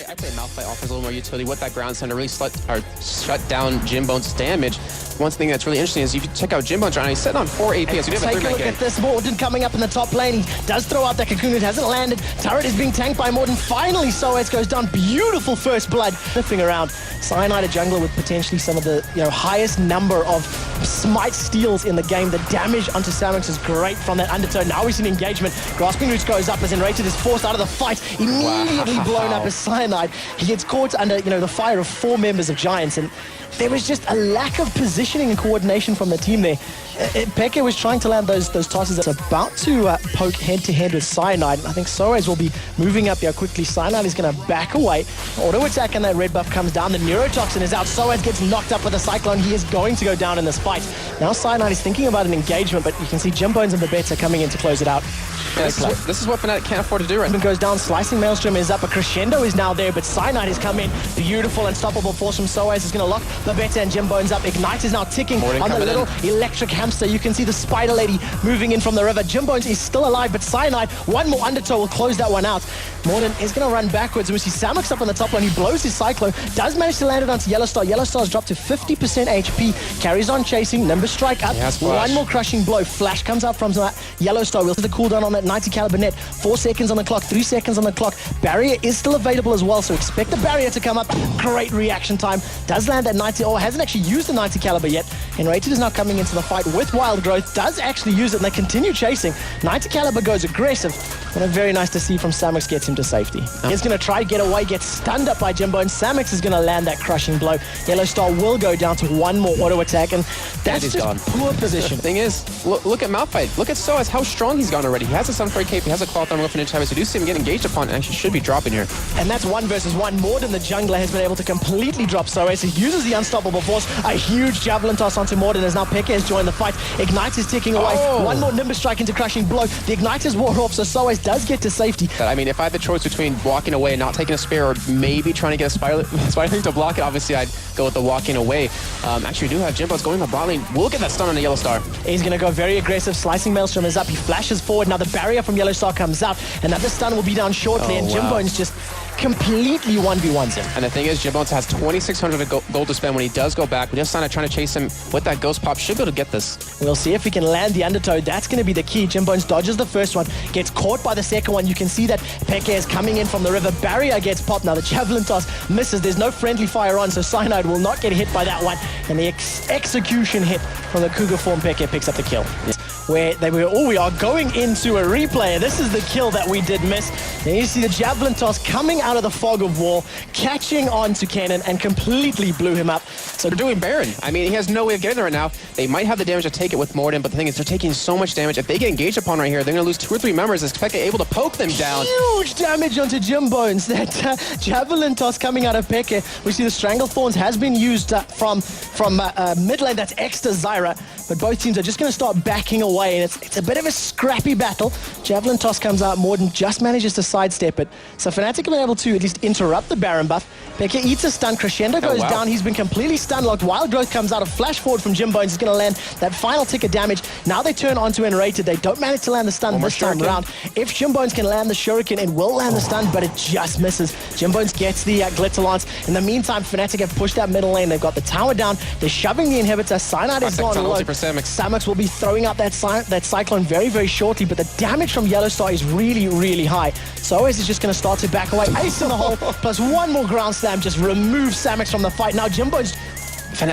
I'd say Malphite offers a little more utility with that ground center, really shut down Jimbone's damage. One thing that's really interesting is if you check out Jimbone's right now, he's sitting on 4 AP, so you have a 3-man Take a look at this. Morden coming up in the top lane. He does throw out that cocoon. It hasn't landed. Turret is being tanked by Morden. Finally, Soaz goes down. Beautiful first blood. Sniffing around. Cyanide, a jungler with potentially some of the highest number of smite steals in the game. The damage onto Samus is great from that undertow. Now we see an engagement. Grasping Roots goes up as Enrated is forced out of the fight. Immediately blown up as Cyanide. He gets caught under the fire of 4 members of Giants, and there was just a lack of positioning and coordination from the team there. Peke was trying to land those tosses. It's about to poke head-to-head with Cyanide. I think Soaz will be moving up here quickly. Cyanide is going to back away. Auto attack and that red buff comes down. The Neurotoxin is out. Soaz gets knocked up with a Cyclone. He is going to go down in this fight. Now Cyanide is thinking about an engagement, but you can see Jimbones and Babette coming in to close it out. Yeah, this is what Fnatic can't afford to do right now. Goes down, Slicing Maelstrom is up, a Crescendo is now there, but Cyanide has come in. Beautiful, unstoppable force from Soaz is going to lock Babette and Jimbones up. Ignite is now ticking on the little electric hamster. You can see the Spider Lady moving in from the river. Jimbones is still alive, but Cyanide, one more undertow will close that one out. Morden is going to run backwards, and we see Samux up on the top line. He blows his Cyclone, does manage to land it onto Yellowstar. Yellowstar's dropped to 50% HP, carries on chasing. Nimbus Strike up, one more crushing blow. Flash comes out from Yellowstar. We'll see the cooldown on that 90 caliber net. 4 seconds on the clock, 3 seconds on the clock. Barrier is still available as well, so expect the barrier to come up. Great reaction time. Does land at 90, or hasn't actually used the 90 caliber yet. Enrated is now coming into the fight with Wild Growth. Does actually use it, and they continue chasing. 90 caliber goes aggressive, and very nice to see from Samux gets him to safety. He's going to try to get away, gets stunned up by Jimbo, and Samux is going to land that crushing blow. Yellowstar will go down to one more auto attack, and that's just poor position. The thing is, look at Malphite. Look at Soaz, how strong he's gone already. He has a Sun Freight Cape, he has a Cloth Armor with an inch heavy, so you do see him get engaged upon, and actually should be dropping here. And that's 1 versus 1. Morden, the jungler, has been able to completely drop Soaz. He uses the Unstoppable Force. A huge Javelin Toss onto Morden as now Peke has joined the fight. Ignite is ticking away. One more Nimbus Strike into Crushing Blow. The Ignite is wore off, so Soaz does get to safety. I mean, if I had the choice between walking away and not taking a spare, or maybe trying to get a Spider to block it, obviously I'd go with the walking away. Actually, we do have Jimbo's going to the bot lane. We'll get that stun on the Yellowstar. He's going to go very aggressive. Slicing Maelstrom is up. He flashes forward. Now the barrier from Yellowstar comes out. Another stun will be down shortly, and Jimbo's just completely 1v1s him. And the thing is, Jimbones has 2,600 gold to spend when he does go back. We just started trying to chase him with that Ghost Pop. Should be able to get this. We'll see if he can land the undertow. That's going to be the key. Jimbones dodges the first one, gets caught by the second one. You can see that Peke is coming in from the river. Barrier gets popped. Now the Javelin Toss misses. There's no friendly fire on, so Cyanide will not get hit by that one. And the execution hit from the Cougar form, Peke picks up the kill. Where we are going into a replay. This is the kill that we did miss. And you see the Javelin Toss coming out of the fog of war, catching on to Cannon, and completely blew him up. So they're doing Baron. I mean, he has no way of getting there right now. They might have the damage to take it with Morden, but the thing is, they're taking so much damage. If they get engaged upon right here, they're going to lose 2 or 3 members. Is Peke able to poke them down? Huge damage onto Jimbones. That Javelin Toss coming out of Peke. We see the Strangle Thorns has been used from mid lane. That's extra Zyra. But both teams are just going to start backing away, and it's a bit of a scrappy battle. Javelin Toss comes out. Morden just manages to sidestep it. So Fnatic have been able to at least interrupt the Baron buff. Peke eats a stun. Crescendo goes down. He's been completely stun locked. Wild Growth comes out. A flash forward from Jimbones is going to land that final tick of damage. Now they turn onto Enrated. They don't manage to land the stun this time around. If Jimbones can land the Shuriken, it will land the stun, but it just misses. Jimbones gets the Glitter Lance. In the meantime, Fnatic have pushed that middle lane. They've got the tower down. They're shoving the inhibitor. Cyanide is gone low. Samux will be throwing out that Cyclone very, very shortly, but the damage from Yellowstar is really, really high. Soaz is just going to start to back away. Ace in the hole, plus one more ground slam just removes Samux from the fight. Now Jimbo's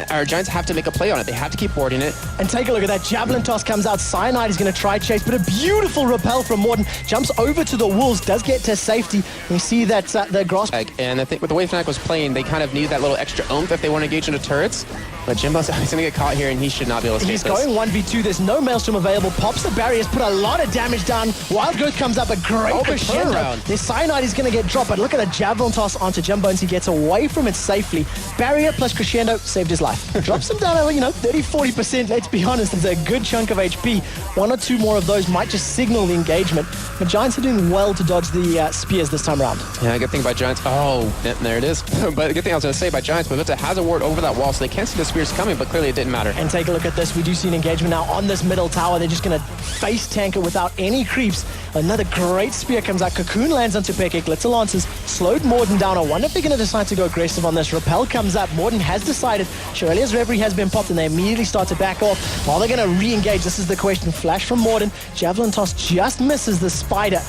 our Giants have to make a play on it. They have to keep warding it. And take a look at that. Javelin Toss comes out. Cyanide is going to try chase, but a beautiful repel from Morden. Jumps over to the Wolves, does get to safety. We see that the grass... And I think with the way Fnatic was playing, they kind of needed that little extra oomph if they want to engage into turrets. But Jimbo's going to get caught here, and he should not be able to escape this. He's going 1v2. There's no Maelstrom available. Pops the barriers, put a lot of damage down. Wild Growth comes up, a great crescendo. The Cyanide is going to get dropped, but look at the Javelin Toss onto Jimbo, and he gets away from it safely. Barrier plus crescendo saves saved his life. Drops him down, 30-40%. Let's be honest, it's a good chunk of HP. One or two more of those might just signal the engagement. The Giants are doing well to dodge the spears this time around. Yeah, good thing by Giants. Oh, there it is. But the good thing I was going to say by Giants, Babetta has a ward over that wall, so they can't see the spears coming, but clearly it didn't matter. And take a look at this. We do see an engagement now on this middle tower. They're just going to face tank it without any creeps. Another great spear comes out. Cocoon lands onto Peke. Glitzer Lancers slowed Morden down. I wonder if they're going to decide to go aggressive on this. Repel comes up. Morden has decided. Shirelia's Reverie has been popped, and they immediately start to back off. Are they going to re-engage? This is the question. Flash from Morden. Javelin toss just misses the spider.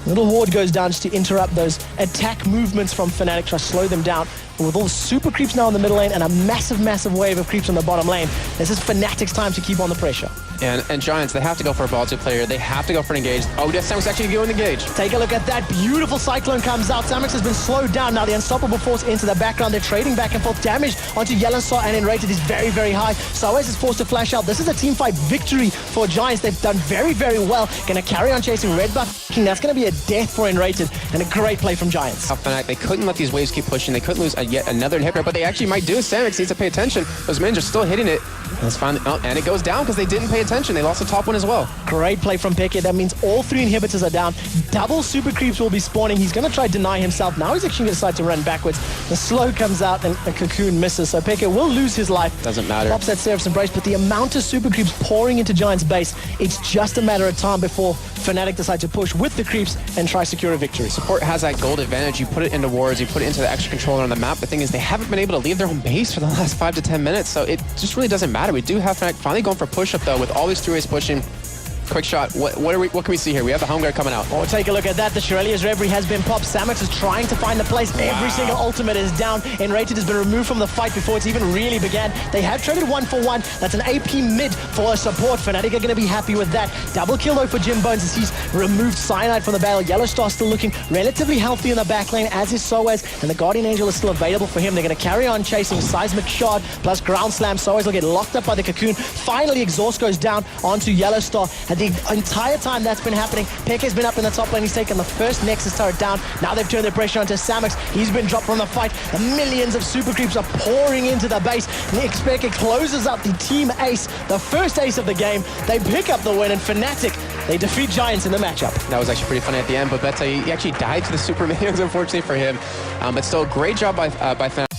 Little ward goes down just to interrupt those attack movements from Fnatic, try to slow them down. But with all the super creeps now in the middle lane and a massive wave of creeps on the bottom lane, this is Fnatic's time to keep on the pressure. And Giants, they have to go for a ball 2 player. They have to go for an engage. Oh, yes, Samus actually going to engage. Take a look at that. Beautiful Cyclone comes out. Samus has been slowed down. Now the Unstoppable Force into the background. They're trading back and forth. Damage onto Yellowstar and Enrated is very high. Soaz is forced to flash out. This is a team fight victory for Giants. They've done very well. Going to carry on chasing Red Buff King. That's going to be a death for Enrated, and a great play from Giants. Fnatic, they couldn't let these waves keep pushing. They couldn't lose yet another inhibitor, but they actually might do. Samus needs to pay attention. Those minions are still hitting it. Let's find it. Oh, and it goes down because they didn't pay attention. They lost the top one as well. Great play from Peke. That means all 3 inhibitors are down. Double super creeps will be spawning. He's going to try to deny himself. Now he's actually going to decide to run backwards. The slow comes out and the Cocoon misses. So Peke will lose his life. Doesn't matter. Pops that Seraph's Embrace, but the amount of super creeps pouring into Giants' base, it's just a matter of time before Fnatic decide to push with the creeps and try to secure a victory. Support has that gold advantage. You put it into wards, you put it into the extra controller on the map. The thing is, they haven't been able to leave their own base for the last 5 to 10 minutes, so it just really doesn't matter. We do have Fnatic finally going for push-up, though, with all these 3 ways pushing. Quick shot. What can we see here? We have the home guard coming out. Oh, take a look at that. The Shirelia's Reverie has been popped. Samus is trying to find the place. Wow. Every single ultimate is down. Enrated has been removed from the fight before it's even really began. They have traded 1 for 1. That's an AP mid for a support. Fnatic are going to be happy with that. Double kill though for Jim Bones as he's removed Cyanide from the battle. Yellowstar still looking relatively healthy in the back lane, as is Soaz, and the Guardian Angel is still available for him. They're going to carry on chasing Seismic Shard plus Ground Slam. Soaz will get locked up by the Cocoon. Finally, Exhaust goes down onto Yellowstar, and the entire time that's been happening, Peke's been up in the top lane. He's taken the first Nexus turret down. Now they've turned their pressure onto Samus. He's been dropped from the fight. The millions of super creeps are pouring into the base. Nick Peke closes up the team ace, the first ace of the game. They pick up the win, and Fnatic, they defeat Giants in the matchup. That was actually pretty funny at the end, but Beta, he actually died to the super minions, unfortunately for him. But still, great job by Fnatic.